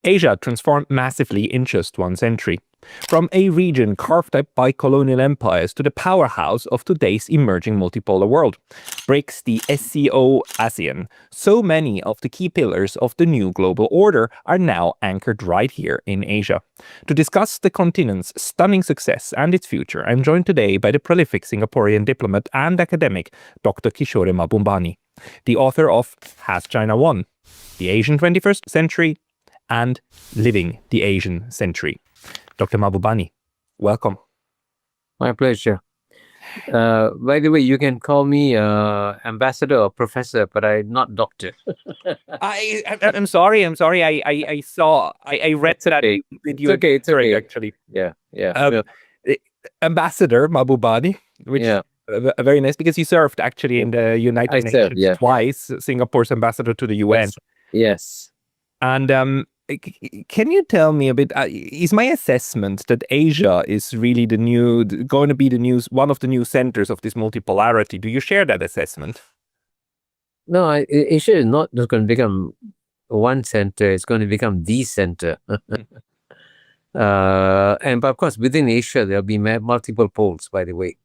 Asia transformed massively in just one century. From a region carved up by colonial empires to the powerhouse of today's emerging multipolar world. BRICS, the SCO, ASEAN. So many of the key pillars of the new global order are now anchored right here in Asia. To discuss the continent's stunning success and its future, I'm joined today by the prolific Singaporean diplomat and academic Dr. Kishore Mahbubani, the author of Has China Won? The Asian 21st Century and Living the Asian Century. Dr. Mahbubani, welcome. My pleasure. By the way, you can call me ambassador or professor, but I'm not doctor. I'm sorry. I read that video. It's okay. Actually. Yeah. Ambassador Mahbubani, which is very nice because you served actually in the United Nations twice, Singapore's ambassador to the UN. Yes. And can you tell me a bit, is my assessment that Asia is really one of the new centers of this multipolarity? Do you share that assessment? No, Asia is not just going to become one center, it's going to become the center. But of course, within Asia, there'll be multiple poles, by the way.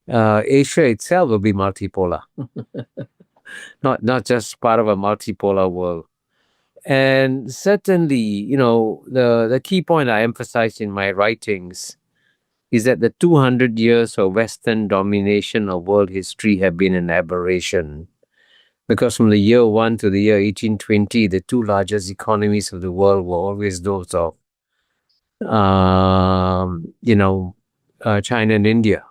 Asia itself will be multipolar, not just part of a multipolar world. And certainly, the key point I emphasize in my writings is that the 200 years of Western domination of world history have been an aberration. Because from the year 1 to the year 1820, the two largest economies of the world were always those of, China and India.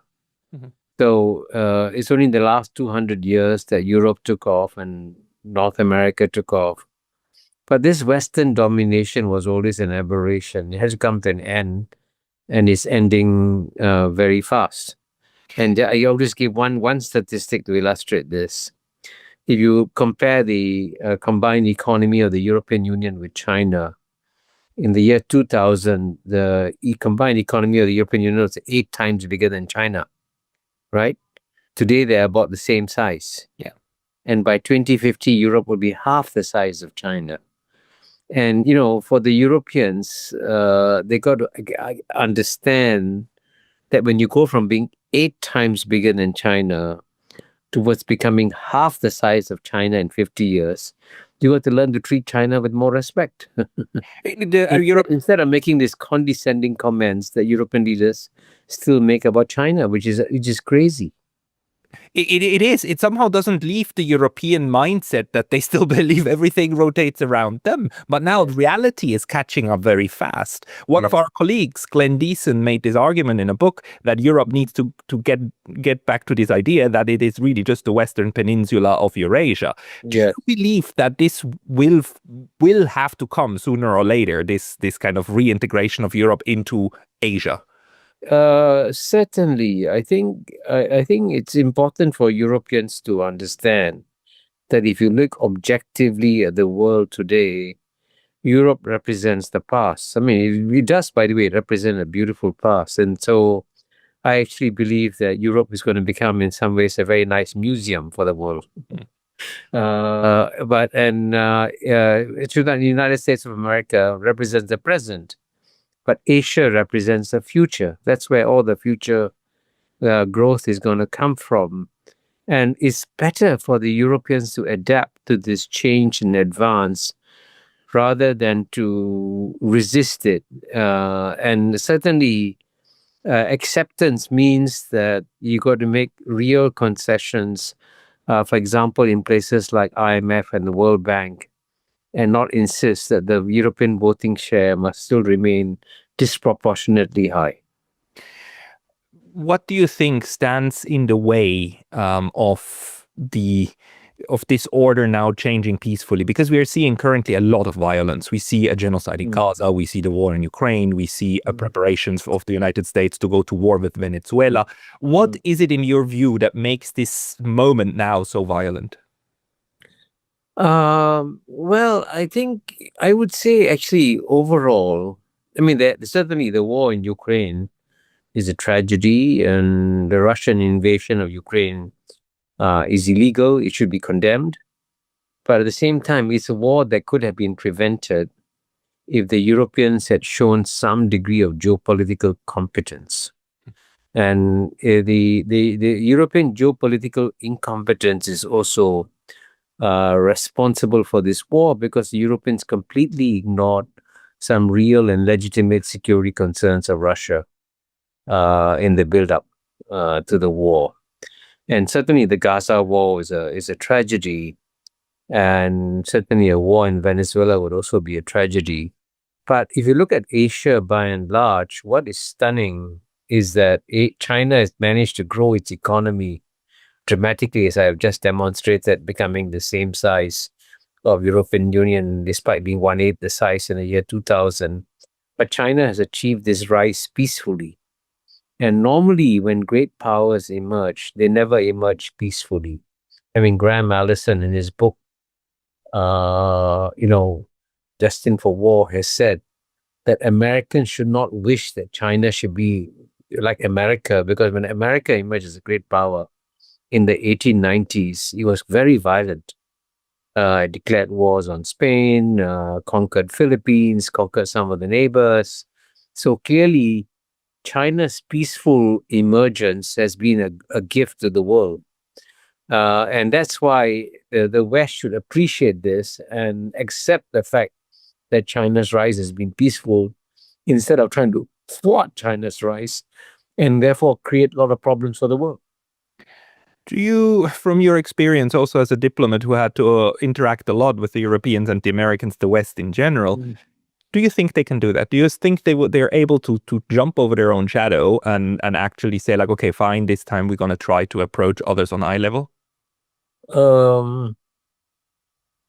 Mm-hmm. So it's only in the last 200 years that Europe took off and North America took off. But this Western domination was always an aberration. It has come to an end, and it's ending very fast. And I always give one statistic to illustrate this. If you compare the combined economy of the European Union with China, in the year 2000, the combined economy of the European Union was 8 times bigger than China, right? Today, they're about the same size. Yeah. And by 2050, Europe will be half the size of China. And, for the Europeans, they got to understand that when you go from being 8 times bigger than China towards becoming half the size of China in 50 years, you got to learn to treat China with more respect. Instead of making these condescending comments that European leaders still make about China, which is crazy. It is. It somehow doesn't leave the European mindset that they still believe everything rotates around them. But now reality is catching up very fast. One of our colleagues, Glenn Deason, made this argument in a book that Europe needs to get back to this idea that it is really just the Western Peninsula of Eurasia. Do you believe that this will have to come sooner or later, this kind of reintegration of Europe into Asia? Certainly, I think it's important for Europeans to understand that if you look objectively at the world today, Europe represents the past. I mean, it does, by the way, represent a beautiful past. And so I actually believe that Europe is going to become, in some ways, a very nice museum for the world. The United States of America represents the present. But Asia represents the future. That's where all the future growth is going to come from. And it's better for the Europeans to adapt to this change in advance rather than to resist it. And certainly, acceptance means that you got to make real concessions, for example, in places like IMF and the World Bank, and not insist that the European voting share must still remain disproportionately high. What do you think stands in the way of this order now changing peacefully? Because we are seeing currently a lot of violence. We see a genocide in Gaza, we see the war in Ukraine, we see preparations of the United States to go to war with Venezuela. What is it in your view that makes this moment now so violent? Well, I think I would say actually overall, I mean, certainly the war in Ukraine is a tragedy, and the Russian invasion of Ukraine is illegal. It should be condemned. But at the same time, it's a war that could have been prevented if the Europeans had shown some degree of geopolitical competence. And the European geopolitical incompetence is also responsible for this war, because the Europeans completely ignored some real and legitimate security concerns of Russia in the build-up to the war. And certainly the Gaza war is a tragedy, and certainly a war in Venezuela would also be a tragedy. But if you look at Asia by and large, what is stunning is that China has managed to grow its economy dramatically, as I have just demonstrated, becoming the same size of European Union, despite being 1/8 the size in the year 2000. But China has achieved this rise peacefully. And normally when great powers emerge, they never emerge peacefully. I mean, Graham Allison in his book, Destined for War, has said that Americans should not wish that China should be like America, because when America emerged as a great power in the 1890s, it was very violent. It declared wars on Spain, conquered Philippines, conquered some of the neighbors. So clearly, China's peaceful emergence has been a gift to the world. And that's why the West should appreciate this and accept the fact that China's rise has been peaceful, instead of trying to thwart China's rise and therefore create a lot of problems for the world. Do you, from your experience also as a diplomat who had to interact a lot with the Europeans and the Americans, the West in general, do you think they can do that? Do you think they're able to jump over their own shadow and actually say, like, okay, fine, this time we're going to try to approach others on eye level?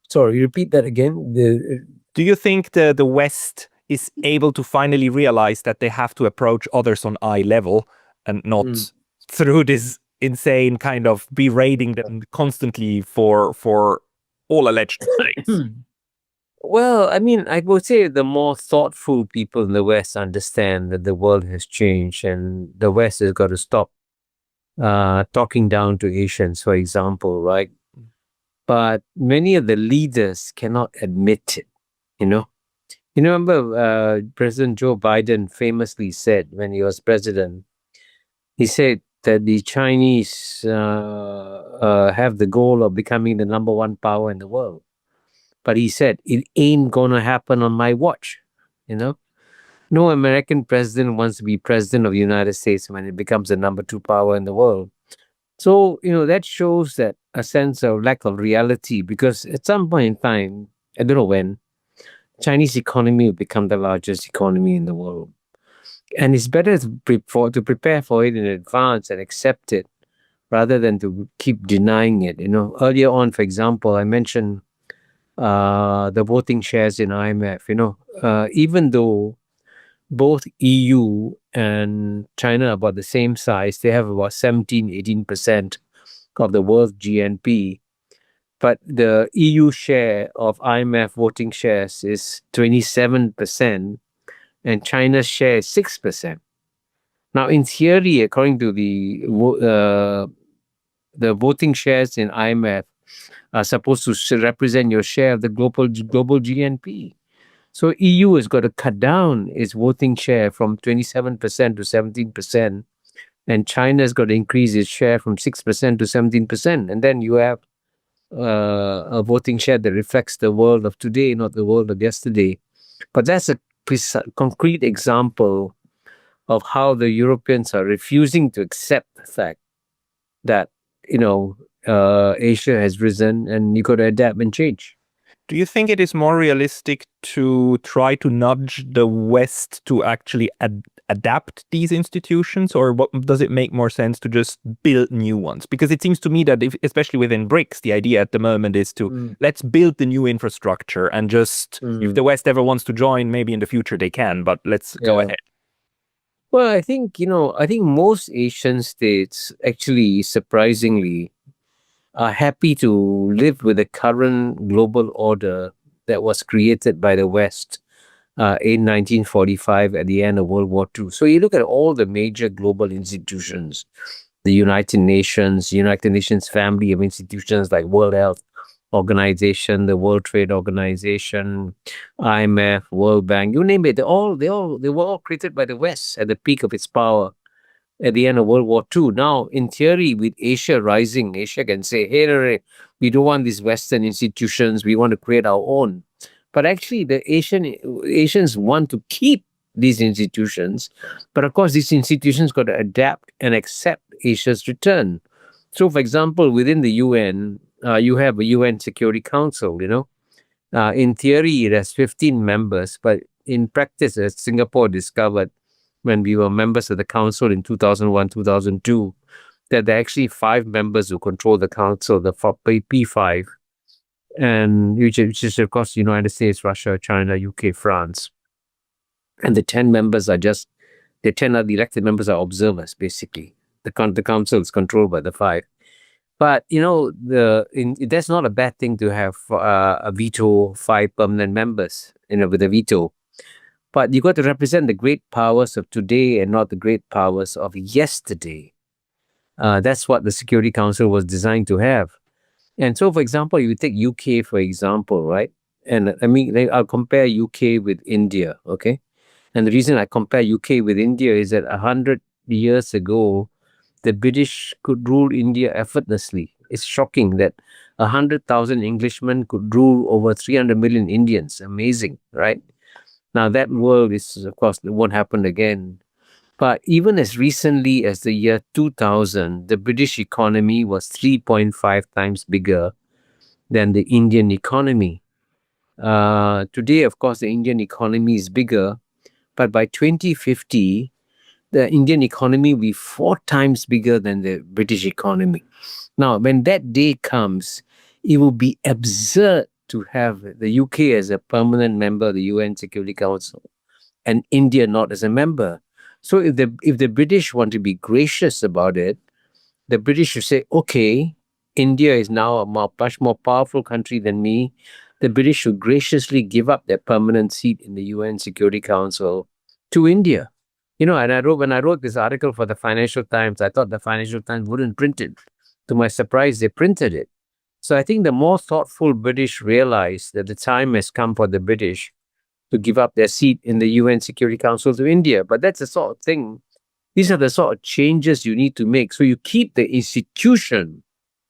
Sorry, repeat that again. Do you think the West is able to finally realize that they have to approach others on eye level and not through this insane kind of berating them constantly for all alleged things? Well, I mean, I would say the more thoughtful people in the West understand that the world has changed, and the West has got to stop talking down to Asians, for example, right? But many of the leaders cannot admit it, You remember President Joe Biden famously said when he was president, he said that the Chinese have the goal of becoming the number one power in the world. But he said, it ain't gonna happen on my watch, No American president wants to be president of the United States when it becomes the number two power in the world. So, that shows that a sense of lack of reality, because at some point in time, I don't know when, Chinese economy will become the largest economy in the world. And it's better to prepare for it in advance and accept it, rather than to keep denying it. Earlier on, for example, I mentioned the voting shares in IMF. Even though both EU and China are about the same size, they have about 17-18% of the world's GNP. But the EU share of IMF voting shares is 27%, and China's share is 6%. Now, in theory, according to the voting shares in IMF are supposed to represent your share of the global GNP. So EU has got to cut down its voting share from 27% to 17%, and China has got to increase its share from 6% to 17%. And then you have a voting share that reflects the world of today, not the world of yesterday. But that's a concrete example of how the Europeans are refusing to accept the fact that, Asia has risen and you got to adapt and change. Do you think it is more realistic to try to nudge the West to actually adapt these institutions, or does it make more sense to just build new ones? Because it seems to me that, especially within BRICS, the idea at the moment is to let's build the new infrastructure and just, if the West ever wants to join, maybe in the future they can, but let's go ahead. Well, I think most Asian states actually, surprisingly, are happy to live with the current global order that was created by the West in 1945 at the end of World War II. So you look at all the major global institutions, the United Nations family of institutions like World Health Organization, the World Trade Organization, IMF, World Bank, you name it. They were all created by the West at the peak of its power at the end of World War II. Now, in theory, with Asia rising, Asia can say, hey, we don't want these Western institutions. We want to create our own. But actually, the Asians want to keep these institutions. But of course, these institutions got to adapt and accept Asia's return. So, for example, within the UN, you have a UN Security Council, in theory, it has 15 members, but in practice, as Singapore discovered when we were members of the council in 2001, 2002, that there are actually 5 members who control the council, the P5, and which is, of course, United States, Russia, China, UK, France. And the 10 members are the elected members are observers, basically. The council is controlled by the 5. But, that's not a bad thing to have a veto, 5 permanent members, with a veto. But you got to represent the great powers of today and not the great powers of yesterday. That's what the Security Council was designed to have. And so, for example, you take UK, for example, right? And I mean, I'll compare UK with India, okay? And the reason I compare UK with India is that 100 years ago, the British could rule India effortlessly. It's shocking that 100,000 Englishmen could rule over 300 million Indians. Amazing, right? Now, that world is, of course, it won't happen again. But even as recently as the year 2000, the British economy was 3.5 times bigger than the Indian economy. Today, of course, the Indian economy is bigger, but by 2050, the Indian economy will be 4 times bigger than the British economy. Now, when that day comes, it will be absurd to have the UK as a permanent member of the UN Security Council and India not as a member. So if the British want to be gracious about it, the British should say, okay, India is now a much more powerful country than me. The British should graciously give up their permanent seat in the UN Security Council to India. And when I wrote this article for the Financial Times, I thought the Financial Times wouldn't print it. To my surprise, they printed it. So I think the more thoughtful British realize that the time has come for the British to give up their seat in the UN Security Council to India. But that's the sort of thing, these are the sort of changes you need to make. So you keep the institution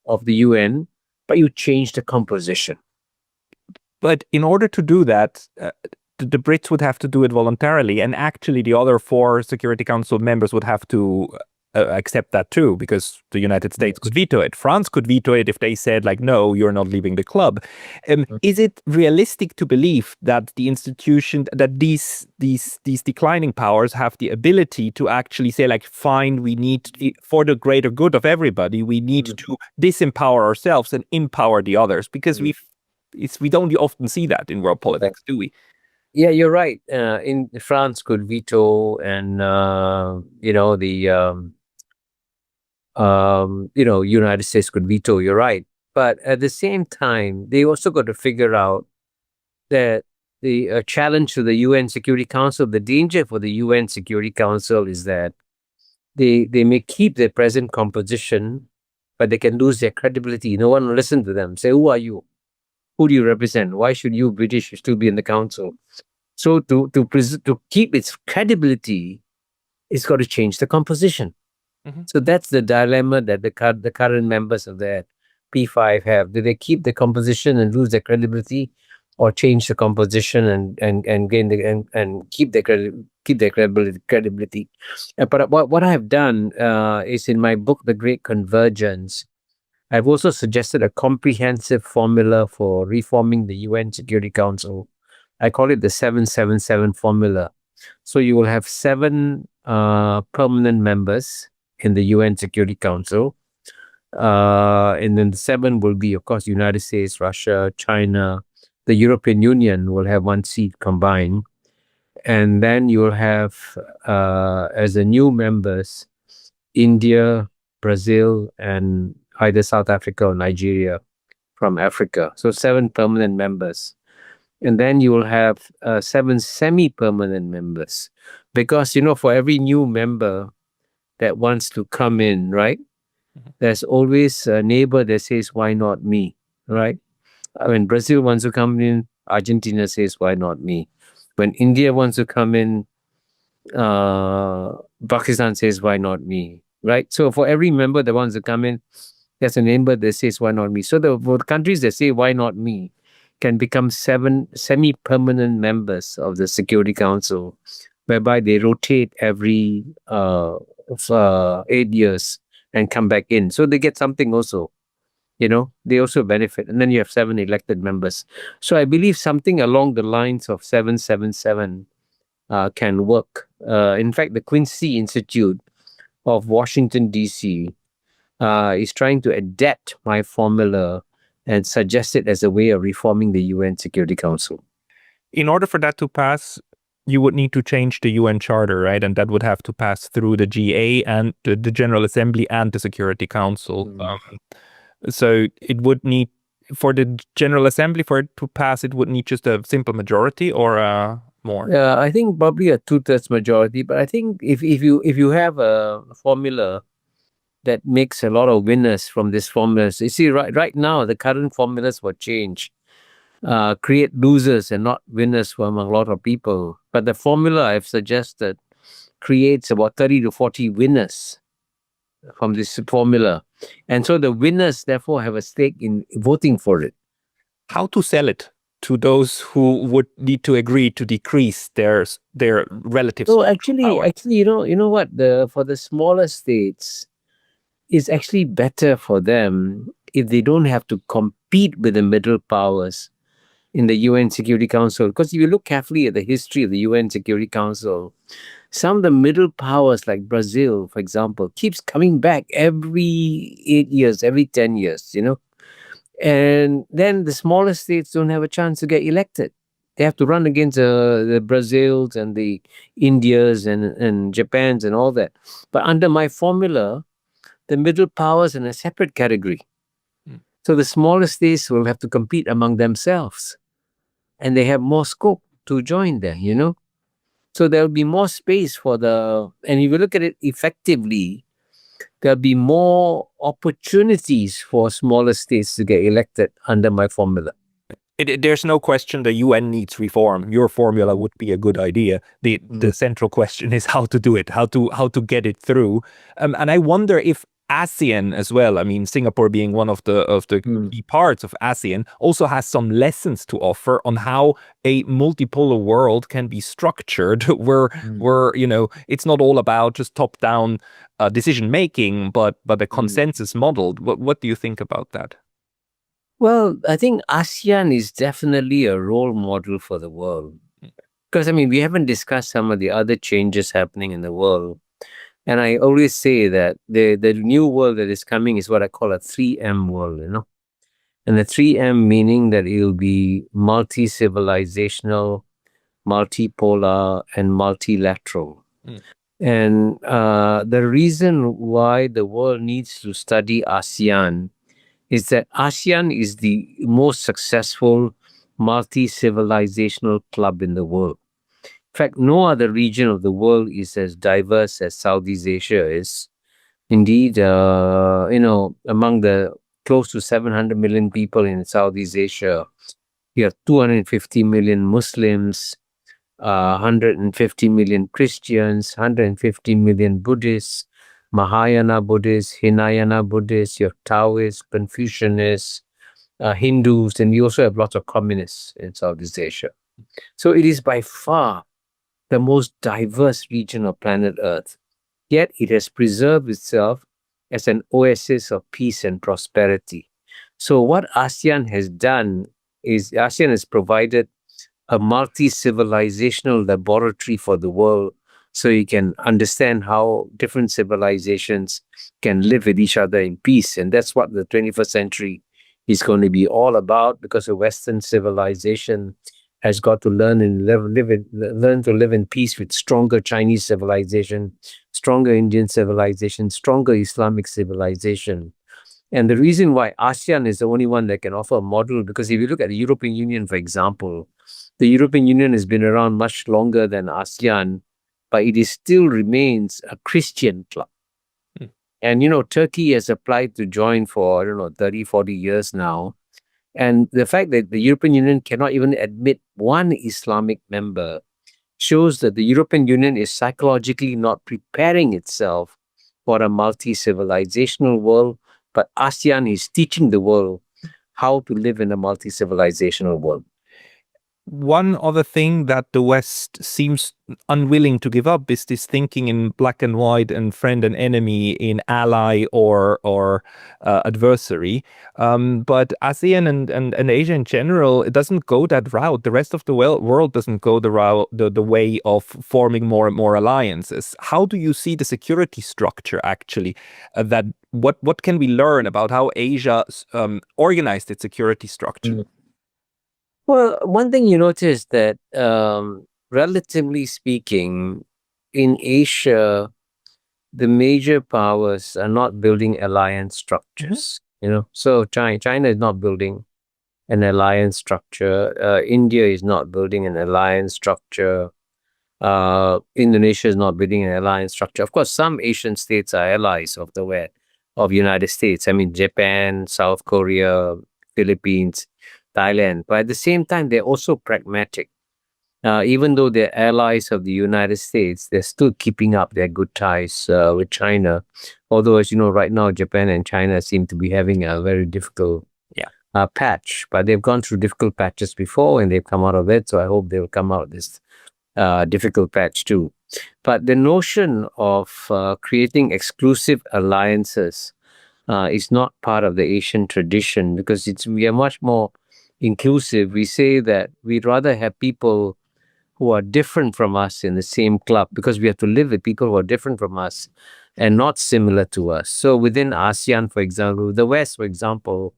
of the UN, but you change the composition. But in order to do that, the Brits would have to do it voluntarily, and actually the other 4 Security Council members would have to accept that too, because the United States could veto it. France could veto it if they said, like, no, you're not leaving the club. Is it realistic to believe that the institution, that these declining powers have the ability to actually say, like, fine, we need, for the greater good of everybody, we need to disempower ourselves and empower the others? Because we don't often see that in world politics, do we? Yeah, you're right. In France could veto, and United States could veto. You're right, but at the same time, they also got to figure out that the challenge to the UN Security Council, the danger for the UN Security Council is that they may keep their present composition, but they can lose their credibility. No one will listen to them. Say, who are you? Who do you represent? Why should you British still be in the council? So to keep its credibility, it's got to change the composition. Mm-hmm. So that's the dilemma that the current members of the P5 have. Do they keep the composition and lose their credibility, or change the composition and gain and keep their credibility? But what I have done is, in my book, The Great Convergence, I've also suggested a comprehensive formula for reforming the UN Security Council. I call it the 777 formula. So you will have 7 permanent members in the UN Security Council. And then the 7 will be, of course, United States, Russia, China. The European Union will have 1 seat combined. And then you will have, as the new members, India, Brazil, and either South Africa or Nigeria from Africa. So 7 permanent members. And then you will have 7 semi-permanent members. Because, for every new member that wants to come in, right, there's always a neighbor that says, why not me, right? When Brazil wants to come in, Argentina says, why not me? When India wants to come in, Pakistan says, why not me? Right? So for every member that wants to come in, there's a member that says, why not me? So for the countries that say, why not me, can become 7 semi-permanent members of the Security Council, whereby they rotate every 8 years and come back in. So they get something also. They also benefit. And then you have 7 elected members. So I believe something along the lines of 777 can work. In fact, the Quincy Institute of Washington, D.C. Is trying to adapt my formula and suggest it as a way of reforming the UN Security Council. In order for that to pass, you would need to change the UN Charter, right? And that would have to pass through the GA and the General Assembly and the Security Council. So it would need, for the General Assembly, for it to pass, it would need just a simple majority or more? I think probably a 2/3 majority. But I think if you have a formula that makes a lot of winners from this formulas, you see, right now the current formulas will change, create losers and not winners from a lot of people. But the formula I've suggested creates about 30 to 40 winners from this formula. And so the winners therefore have a stake in voting for it. How to sell it to those who would need to agree to decrease their relative So actually, power? you know what? For the smaller states, it's actually better for them if they don't have to compete with the middle powers in the UN Security Council. Because if you look carefully at the history of the UN Security Council, some of the middle powers like Brazil, for example, keeps coming back every 8 years, every 10 years, And then the smaller states don't have a chance to get elected. They have to run against the Brazils and the Indias and Japans and all that. But under my formula, the middle powers in a separate category. So the smaller states will have to compete among themselves. And they have more scope to join there, So there'll be more space and if you look at it effectively, there'll be more opportunities for smaller states to get elected under my formula. There's no question the UN needs reform. Your formula would be a good idea. The central question is how to do it, how to get it through. And I wonder if ASEAN as well, I mean, Singapore being one of the key parts of ASEAN, also has some lessons to offer on how a multipolar world can be structured where it's not all about just top-down decision making, but a consensus model. What do you think about that? Well, I think ASEAN is definitely a role model for the world. Because, we haven't discussed some of the other changes happening in the world. And I always say that the new world that is coming is what I call a 3M world, And the 3M meaning that it will be multi-civilizational, multipolar, and multilateral. And the reason why the world needs to study ASEAN is that ASEAN is the most successful multi-civilizational club in the world. In fact, no other region of the world is as diverse as Southeast Asia is. Indeed, among the close to 700 million people in Southeast Asia, you have 250 million Muslims, 150 million Christians, 150 million Buddhists, Mahayana Buddhists, Hinayana Buddhists, you have Taoists, Confucianists, Hindus, and you also have lots of communists in Southeast Asia. So it is by far the most diverse region of planet Earth. Yet it has preserved itself as an oasis of peace and prosperity. So what ASEAN has done is ASEAN has provided a multi-civilizational laboratory for the world so you can understand how different civilizations can live with each other in peace. And that's what the 21st century is going to be all about, because the Western civilization has got to learn to live in peace with stronger Chinese civilization, stronger Indian civilization, stronger Islamic civilization. And the reason why ASEAN is the only one that can offer a model, because if you look at the European Union, for example, the European Union has been around much longer than ASEAN, but it still remains a Christian club. And, Turkey has applied to join for, 30, 40 years now. And the fact that the European Union cannot even admit one Islamic member shows that the European Union is psychologically not preparing itself for a multi-civilizational world, but ASEAN is teaching the world how to live in a multi-civilizational world. One other thing that the West seems unwilling to give up is this thinking in black and white and friend and enemy, in ally or adversary. But ASEAN and Asia in general, it doesn't go that route. The rest of the world doesn't go the way of forming more and more alliances. How do you see the security structure actually? That what can we learn about how Asia organized its security structure? Well, one thing you notice that, relatively speaking, in Asia, the major powers are not building alliance structures. So China is not building an alliance structure. India is not building an alliance structure. Indonesia is not building an alliance structure. Of course, some Asian states are allies of the West, of United States. I mean, Japan, South Korea, Philippines, Thailand. But at the same time, they're also pragmatic. Even though they're allies of the United States, they're still keeping up their good ties with China. Although, as you know, right now, Japan and China seem to be having a very difficult patch. But they've gone through difficult patches before and they've come out of it. So I hope they'll come out of this difficult patch too. But the notion of creating exclusive alliances is not part of the Asian tradition, because we are much more inclusive. We say that we'd rather have people who are different from us in the same club, because we have to live with people who are different from us and not similar to us. So within ASEAN, for example, the West, for example,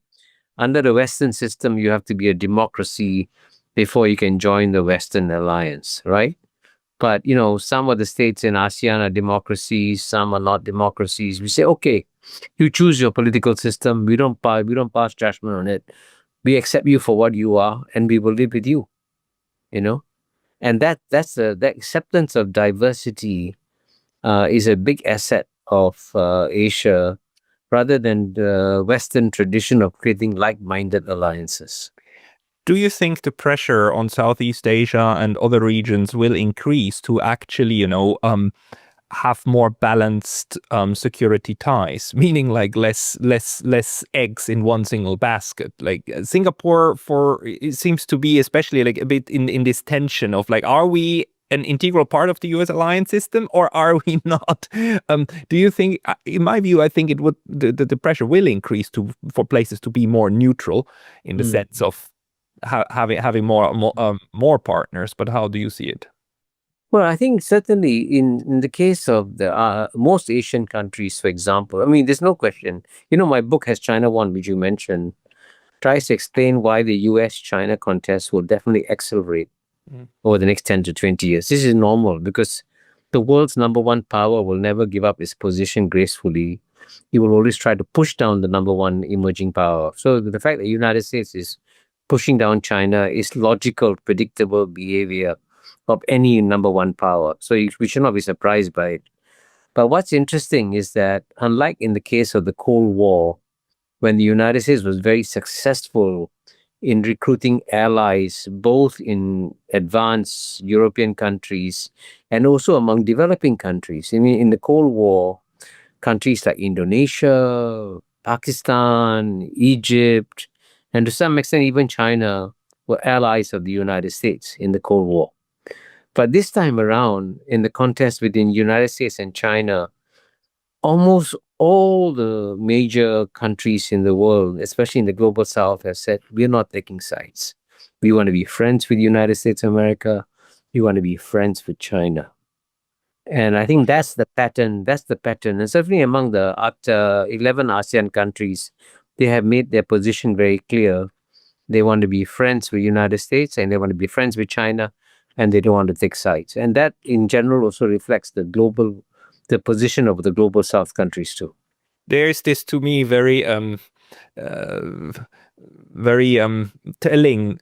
under the Western system, you have to be a democracy before you can join the Western alliance, right? But, some of the states in ASEAN are democracies, some are not democracies. We say, okay, you choose your political system. We don't pass judgment on it. We accept you for what you are, and we will live with you, And that's the acceptance of diversity is a big asset of Asia, rather than the Western tradition of creating like-minded alliances. Do you think the pressure on Southeast Asia and other regions will increase to actually, have more balanced security ties, meaning like less eggs in one single basket? Like Singapore, it seems to be especially like a bit in this tension of like, are we an integral part of the US alliance system or are we not? Do you think, in my view, I think it would the pressure will increase for places to be more neutral in the sense of having more partners. But how do you see it? Well, I think certainly in the case of the most Asian countries, for example, I mean, there's no question. My book Has China Won, which you mentioned, tries to explain why the US-China contest will definitely accelerate over the next 10 to 20 years. This is normal because the world's number one power will never give up its position gracefully. It will always try to push down the number one emerging power. So the fact that the United States is pushing down China is logical, predictable behavior of any number one power. So we should not be surprised by it. But what's interesting is that, unlike in the case of the Cold War, when the United States was very successful in recruiting allies, both in advanced European countries and also among developing countries. I mean, in the Cold War, countries like Indonesia, Pakistan, Egypt, and to some extent even China were allies of the United States in the Cold War. But this time around, in the contest between the United States and China, almost all the major countries in the world, especially in the global south, have said, we're not taking sides. We want to be friends with the United States of America. We want to be friends with China. And I think that's the pattern. And certainly among the 11 ASEAN countries, they have made their position very clear. They want to be friends with the United States and they want to be friends with China, and they don't want to take sides. And that in general also reflects the position of the global south countries too. There's this, to me, very telling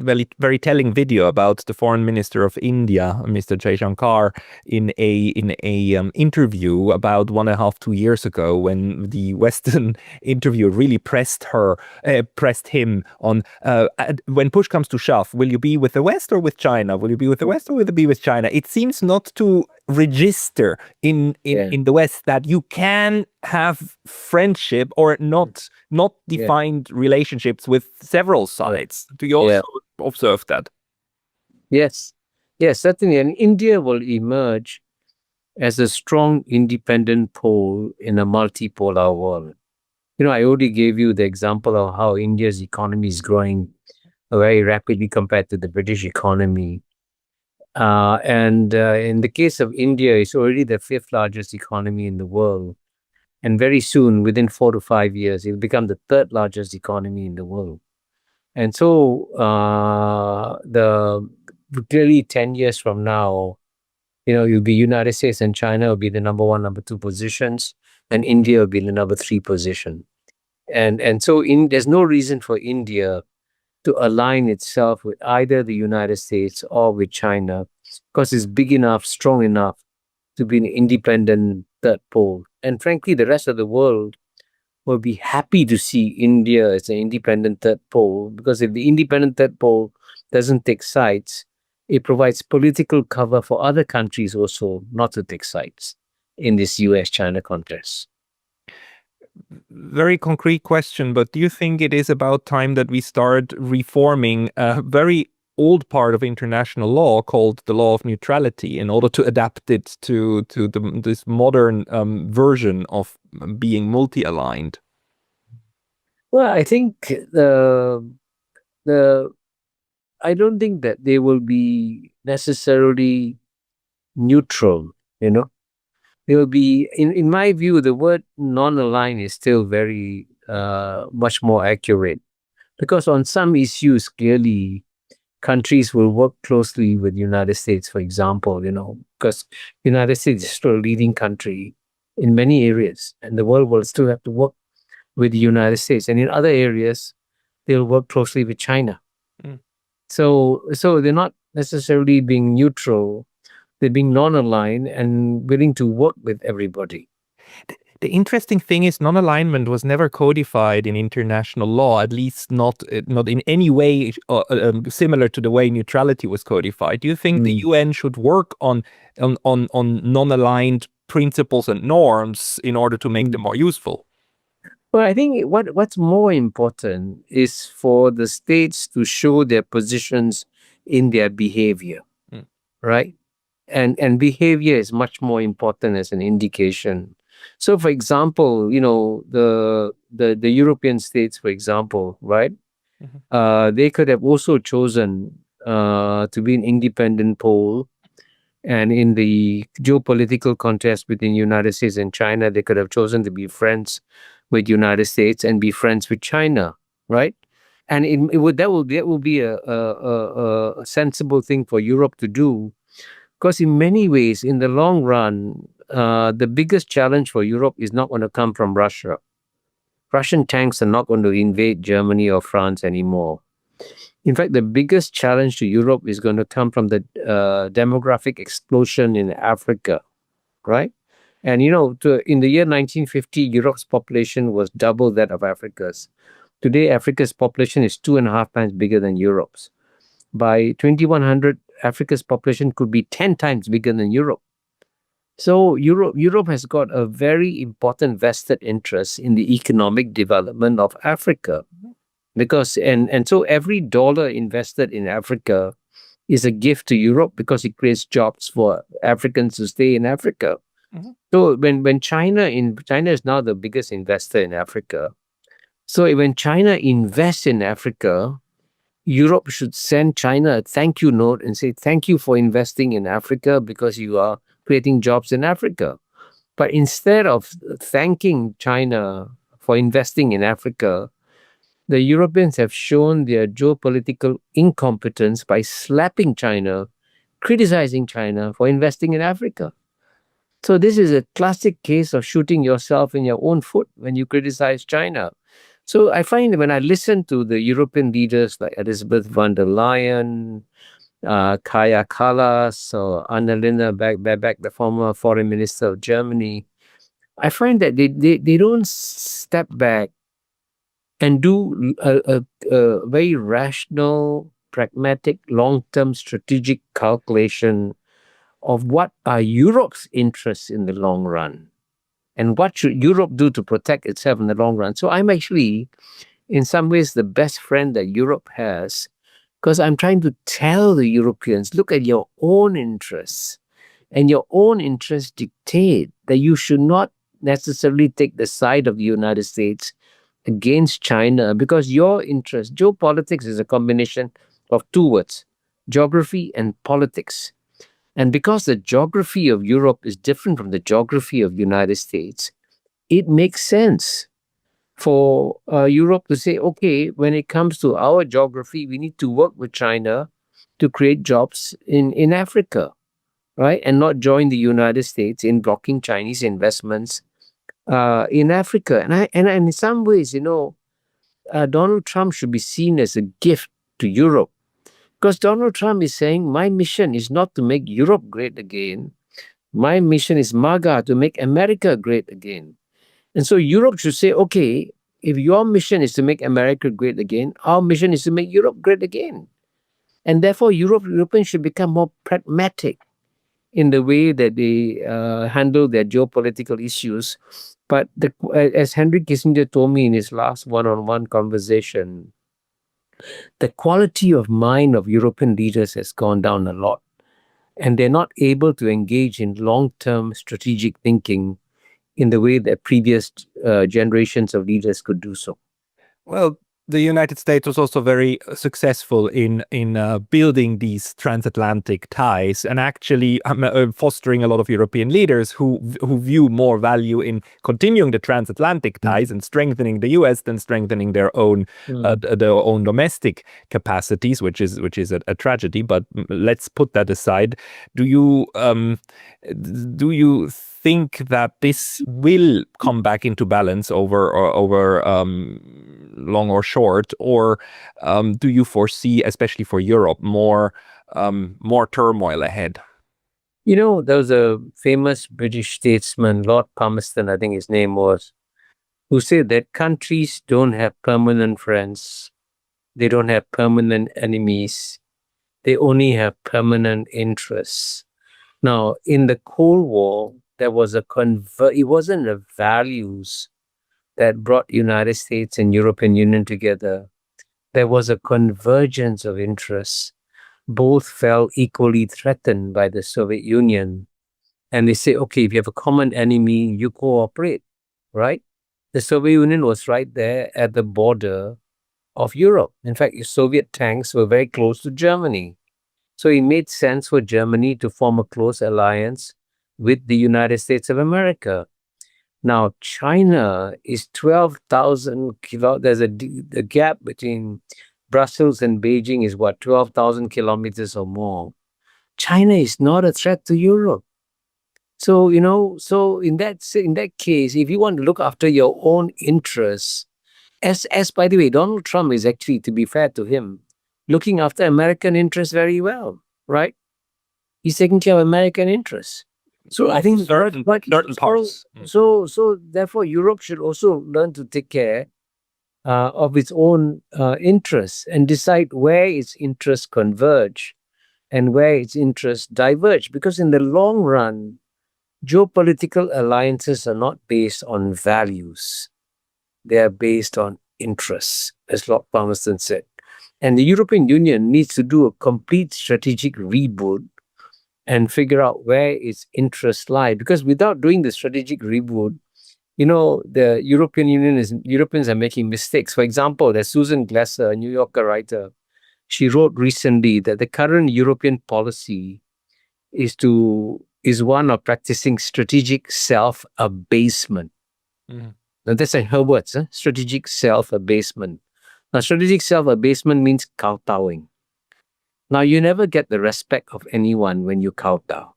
very telling video about the foreign minister of India, Mr. Jaishankar, in a interview about 1.5-2 years ago, when the Western interviewer really pressed him on when push comes to shove, will you be with the West or with China? Will you be with the West or will you be with China? It seems not to register in the West that you can have friendship or not defined relationships with several sides. Do you also observe that? Yes, certainly. And India will emerge as a strong independent pole in a multipolar world. I already gave you the example of how India's economy is growing very rapidly compared to the British economy. And in the case of India, it's already the 5th largest economy in the world. And very soon, within 4 to 5 years, it will become the 3rd largest economy in the world. And so clearly 10 years from now, you'll be United States and China will be the number 1, number 2 positions, and India will be the number 3 position. And so there's no reason for India to align itself with either the United States or with China, because it's big enough, strong enough to be an independent third pole. And frankly, the rest of the world will be happy to see India as an independent third pole, because if the independent third pole doesn't take sides, it provides political cover for other countries also not to take sides in this US-China contest. Very concrete question, but do you think it is about time that we start reforming a very old part of international law called the law of neutrality in order to adapt it to this modern version of being multi-aligned? Well, I think I don't think that they will be necessarily neutral, They will be, in my view, the word non-aligned is still very much more accurate, because on some issues, clearly, countries will work closely with the United States, for example, because the United States is still a leading country in many areas, and the world will still have to work with the United States. And in other areas, they'll work closely with China. So they're not necessarily being neutral. They're being non-aligned and willing to work with everybody. The interesting thing is non-alignment was never codified in international law, at least not in any way similar to the way neutrality was codified. Do you think the UN should work on non-aligned principles and norms in order to make them more useful? Well, I think what's more important is for the states to show their positions in their behavior, right? And behavior is much more important as an indication. So, for example, the European states, for example, right? They could have also chosen to be an independent pole. And in the geopolitical contest between the United States and China, they could have chosen to be friends with the United States and be friends with China, right? And that will be a sensible thing for Europe to do, because in many ways, in the long run, the biggest challenge for Europe is not going to come from Russia. Russian tanks are not going to invade Germany or France anymore. In fact, the biggest challenge to Europe is going to come from the demographic explosion in Africa, right? And, in the year 1950, Europe's population was double that of Africa's. Today, Africa's population is 2.5 times bigger than Europe's. By 2100, Africa's population could be 10 times bigger than Europe. So Europe has got a very important vested interest in the economic development of Africa. Because and so every dollar invested in Africa is a gift to Europe, because it creates jobs for Africans to stay in Africa. So when China is now the biggest investor in Africa. So when China invests in Africa, Europe should send China a thank you note and say, thank you for investing in Africa, because you are creating jobs in Africa. But instead of thanking China for investing in Africa, the Europeans have shown their geopolitical incompetence by slapping China, criticizing China for investing in Africa. So this is a classic case of shooting yourself in your own foot when you criticize China. So I find when I listen to the European leaders like Elizabeth von der Leyen, Kaja Kallas, or Annalena Baerbock, the former foreign minister of Germany, I find that they don't step back and do a very rational, pragmatic, long-term strategic calculation of what are Europe's interests in the long run and what should Europe do to protect itself in the long run. So I'm actually, in some ways, the best friend that Europe has, because I'm trying to tell the Europeans, look at your own interests, and your own interests dictate that you should not necessarily take the side of the United States against China, because your interest, geopolitics is a combination of two words, geography and politics. And because the geography of Europe is different from the geography of the United States, it makes sense for Europe to say, okay, when it comes to our geography, we need to work with China to create jobs in Africa, right? And not join the United States in blocking Chinese investments in Africa. And in some ways, Donald Trump should be seen as a gift to Europe, because Donald Trump is saying, my mission is not to make Europe great again. My mission is MAGA, to make America great again. And so Europe should say, okay, if your mission is to make America great again, our mission is to make Europe great again. And therefore, Europeans should become more pragmatic in the way that they handle their geopolitical issues. But as Henry Kissinger told me in his last one-on-one conversation, the quality of mind of European leaders has gone down a lot. And they're not able to engage in long-term strategic thinking in the way that previous generations of leaders could do so. Well, the United States was also very successful in building these transatlantic ties and actually fostering a lot of European leaders who view more value in continuing the transatlantic ties and strengthening the US than strengthening their own domestic capacities, which is a tragedy. But let's put that aside. Do you think that this will come back into balance over long or short, or do you foresee, especially for Europe, more turmoil ahead? There was a famous British statesman, Lord Palmerston, I think his name was, who said that countries don't have permanent friends, they don't have permanent enemies, they only have permanent interests. Now, in the Cold War, there was it wasn't the values that brought United States and European Union together. There was a convergence of interests. Both felt equally threatened by the Soviet Union. And they say, okay, if you have a common enemy, you cooperate, right? The Soviet Union was right there at the border of Europe. In fact, Soviet tanks were very close to Germany. So it made sense for Germany to form a close alliance with the United States of America. Now, China is 12,000 kilometers. The gap between Brussels and Beijing is 12,000 kilometers or more. China is not a threat to Europe. So, so in that case, if you want to look after your own interests, as by the way, Donald Trump is actually, to be fair to him, looking after American interests very well, right? He's taking care of American interests. So I think certain parts. So therefore, Europe should also learn to take care of its own interests and decide where its interests converge and where its interests diverge. Because in the long run, geopolitical alliances are not based on values; they are based on interests, as Lord Palmerston said. And the European Union needs to do a complete strategic reboot and figure out where its interests lie. Because without doing the strategic reboot, the Europeans are making mistakes. For example, there's Susan Glasser, a New Yorker writer. She wrote recently that the current European policy is one of practicing strategic self-abasement. Now, that's in her words, strategic self-abasement. Now, strategic self-abasement means kowtowing. Now, you never get the respect of anyone when you kowtow.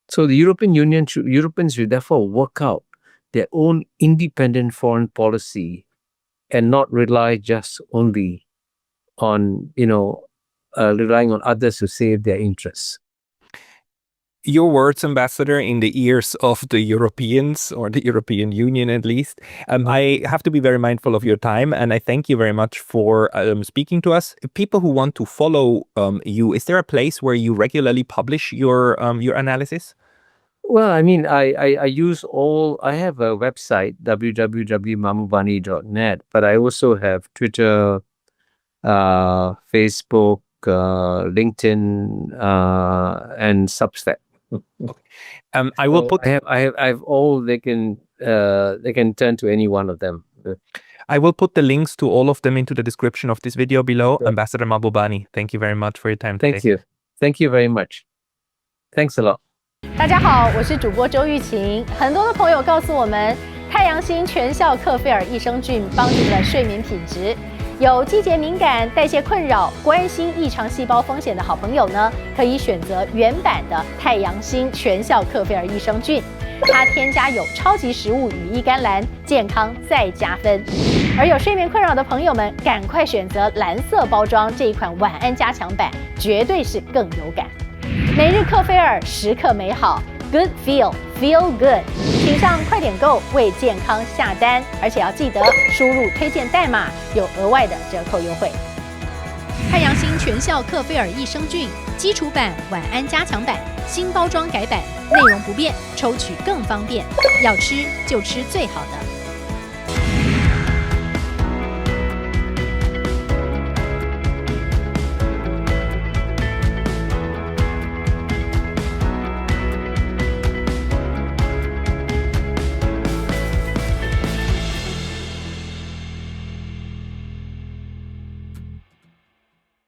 So the Europeans should therefore work out their own independent foreign policy and not rely just only on, relying on others to save their interests. Your words, Ambassador, in the ears of the Europeans, or the European Union at least. I have to be very mindful of your time, and I thank you very much for speaking to us. People who want to follow you, is there a place where you regularly publish your analysis? Well, I mean, I have a website, www.mamubani.net, but I also have Twitter, Facebook, LinkedIn, and Substack. I will put. I have all. They can turn to any one of them. I will put the links to all of them into the description of this video below. Sure. Ambassador Mahbubani, thank you very much for your time today. Thank you very much. Thanks a lot. 大家好，我是主播周玉琴。很多的朋友告诉我们，太阳星全效克菲尔益生菌帮助了睡眠品质。有季节敏感、代谢困扰、关心异常细胞风险的好朋友呢，可以选择原版的太阳星全效克菲尔益生菌，它添加有超级食物羽衣甘蓝，健康再加分。而有睡眠困扰的朋友们，赶快选择蓝色包装这一款晚安加强版，绝对是更有感。每日克菲尔，时刻美好 ，Good Feel Good， 请上快点购为健康下单，而且要记得输入推荐代码，有额外的折扣优惠。太阳星全效克菲尔益生菌基础版、晚安加强版，新包装改版，内容不变，抽取更方便，要吃就吃最好的。